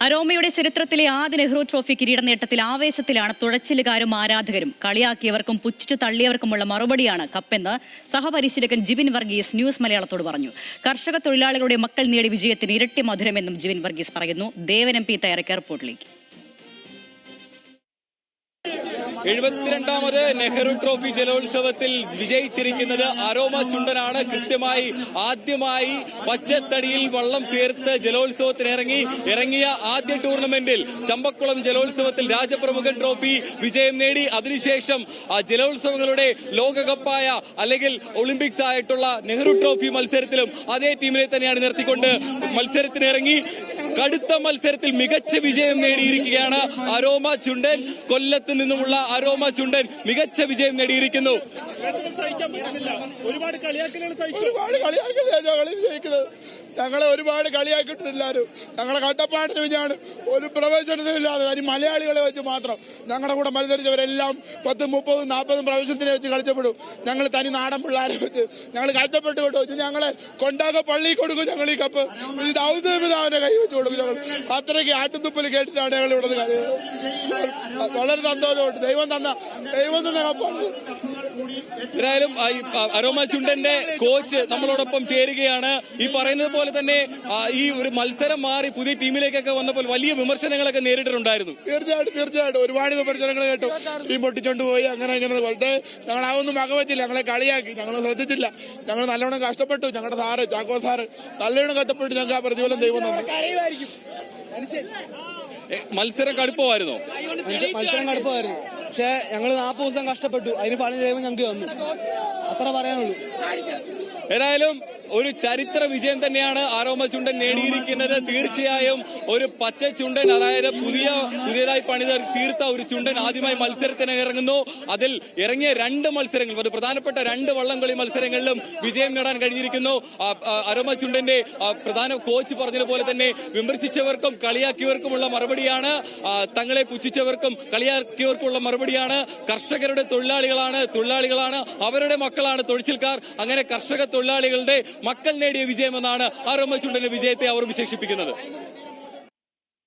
അരോമയുടെ ചരിത്രത്തിലെ ആദ്യ നെഹ്റു ട്രോഫി കിരീട നേട്ടത്തിൽ ആവേശത്തിലാണ് തുഴച്ചിലുകാരും ആരാധകരും. കളിയാക്കിയവർക്കും പുച്ഛിച്ചു തള്ളിയവർക്കുമുള്ള മറുപടിയാണ് കപ്പെന്ന് സഹപരിശീലകൻ ജിബിൻ വർഗീസ് ന്യൂസ് മലയാളത്തോട് പറഞ്ഞു. കർഷക തൊഴിലാളികളുടെ മക്കൾ നേടിയ വിജയത്തിന് ഇരട്ടി മധുരമെന്നും ജിബിൻ വർഗീസ് പറയുന്നു. ദേവൻ MP തയ്യാറാക്കിയ റിപ്പോർട്ടിലേക്ക്. 72ാമത് നെഹ്റു ട്രോഫി ജലോത്സവത്തിൽ വിജയിച്ചിരിക്കുന്നത് അരോമ ചുണ്ടനാണ്. കൃത്യമായി ആദ്യമായി പച്ചത്തടിയിൽ വള്ളം തീർത്ത് ജലോത്സവത്തിന് ഇറങ്ങിയ ആദ്യ ടൂർണമെന്റിൽ ചമ്പക്കുളം ജലോത്സവത്തിൽ രാജപ്രമുഖൻ ട്രോഫി വിജയം നേടി. അതിനുശേഷം ജലോത്സവങ്ങളുടെ ലോകകപ്പായ അല്ലെങ്കിൽ ഒളിമ്പിക്സ് ആയിട്ടുള്ള നെഹ്റു ട്രോഫി മത്സരത്തിലും അതേ ടീമിനെ തന്നെയാണ് നിർത്തിക്കൊണ്ട് മത്സരത്തിനിറങ്ങി. കടുത്ത മത്സരത്തിൽ മികച്ച വിജയം നേടിയിരിക്കുകയാണ് അരോമ ചുണ്ടൻ. കൊല്ലത്ത് നിന്നുമുള്ള അരോമ ചുണ്ടൻ മികച്ച വിജയം നേടിയിരിക്കുന്നു. ഒരുപാട് കളിയാക്കലുകൾ വിജയിക്കുന്നത് ഞങ്ങളെ ഒരുപാട് കളിയാക്കിയിട്ടില്ലാരും. ഞങ്ങളെ കട്ടപ്പാടിന് വിജയമാണ്. ഒരു പ്രവേശനത്തിനില്ലാതെ കാര്യം മലയാളികളെ വെച്ച് മാത്രം ഞങ്ങളുടെ കൂടെ മത്സരിച്ചവരെല്ലാം 10, 30, 40 പ്രവേശനത്തിനെ വെച്ച് കളിച്ചപ്പെടും. ഞങ്ങൾ തനി നാടൻ പിള്ളേരെ വെച്ച് ഞങ്ങൾ കഷ്ടപ്പെട്ട് കൊണ്ടു ഞങ്ങളെ കൊണ്ടാക പള്ളി കൊടുക്കും. ഞങ്ങൾ ഈ കപ്പ് ഇത് ഔദ്യോഗികന്റെ കൈ വെച്ച് കൊടുക്കും. ഞങ്ങൾ അത്രയ്ക്ക് ആറ്റുതുപ്പൽ കേട്ടിട്ടാണ് ഞങ്ങൾ ഇവിടെ വളരെ സന്തോഷമുണ്ട്. ദൈവം തന്ന കപ്പാണ്. എന്തായാലും അരോമ ചുണ്ടന്റെ കോച്ച് നമ്മളോടൊപ്പം ചേരുകയാണ്. ഈ പറയുന്നത് പോലെ തന്നെ ഈ ഒരു മത്സരം മാറി പുതിയ ടീമിലേക്കൊക്കെ വന്നപ്പോൾ വലിയ വിമർശനങ്ങളൊക്കെ നേരിട്ടിട്ടുണ്ടായിരുന്നു. തീർച്ചയായിട്ടും ഒരുപാട് വിമർശനങ്ങൾ കേട്ടു. ടീം പൊട്ടിച്ചോണ്ട് പോയി അങ്ങനെ പക്ഷേ ഞങ്ങൾ അതൊന്നും വകവച്ചില്ല. ഞങ്ങളെ കളിയാക്കി, ഞങ്ങൾ ശ്രദ്ധിച്ചില്ല. ഞങ്ങൾ നല്ലോണം കഷ്ടപ്പെട്ടു. ഞങ്ങളുടെ സാറ് ചാക്കോ സാറ് നല്ലോണം കഷ്ടപ്പെട്ടു. ഞങ്ങൾക്ക് ആ പ്രതിഫലം ദൈവം തന്നു. മത്സരം കടുപ്പമായിരുന്നു. പക്ഷെ ഞങ്ങൾ 40 ദിവസം കഷ്ടപ്പെട്ടു. അതിന് ഫലം ദൈവം ഞങ്ങൾക്ക് തന്നു. അത്ര പറയാനുള്ളൂ. ഏതായാലും ഒരു ചരിത്ര വിജയം തന്നെയാണ് അരോമ ചുണ്ടൻ നേടിയിരിക്കുന്നത്. തീർച്ചയായും ഒരു പച്ച ചുണ്ടൻ, അതായത് പുതിയതായി തീർത്ത ഒരു ചുണ്ടൻ ആദ്യമായി മത്സരത്തിന് ഇറങ്ങുന്നു. അതിൽ ഇറങ്ങിയ 2 മത്സരങ്ങൾ, ഒരു പ്രധാനപ്പെട്ട 2 വള്ളംകളി മത്സരങ്ങളിലും വിജയം നേടാൻ കഴിഞ്ഞിരിക്കുന്നു. അരോമ ചുണ്ടന്റെ പ്രധാന കോച്ച് പറഞ്ഞതുപോലെ തന്നെ വിമർശിച്ചവർക്കും കളിയാക്കിയവർക്കുമുള്ള മറുപടിയാണ്, തങ്ങളെ പുച്ഛിച്ചവർക്കും കളിയാക്കിയവർക്കുമുള്ള മറുപടിയാണ്. കർഷകരുടെ തൊഴിലാളികളാണ്, അവരുടെ മക്കളാണ് തുഴച്ചിൽക്കാർ. അങ്ങനെ കർഷക തൊഴിലാളികളുടെ മക്കൾ നേടിയ വിജയമെന്നാണ് അരോമ ചുണ്ടന്റെ വിജയത്തെ അവർ വിശേഷിപ്പിക്കുന്നത്.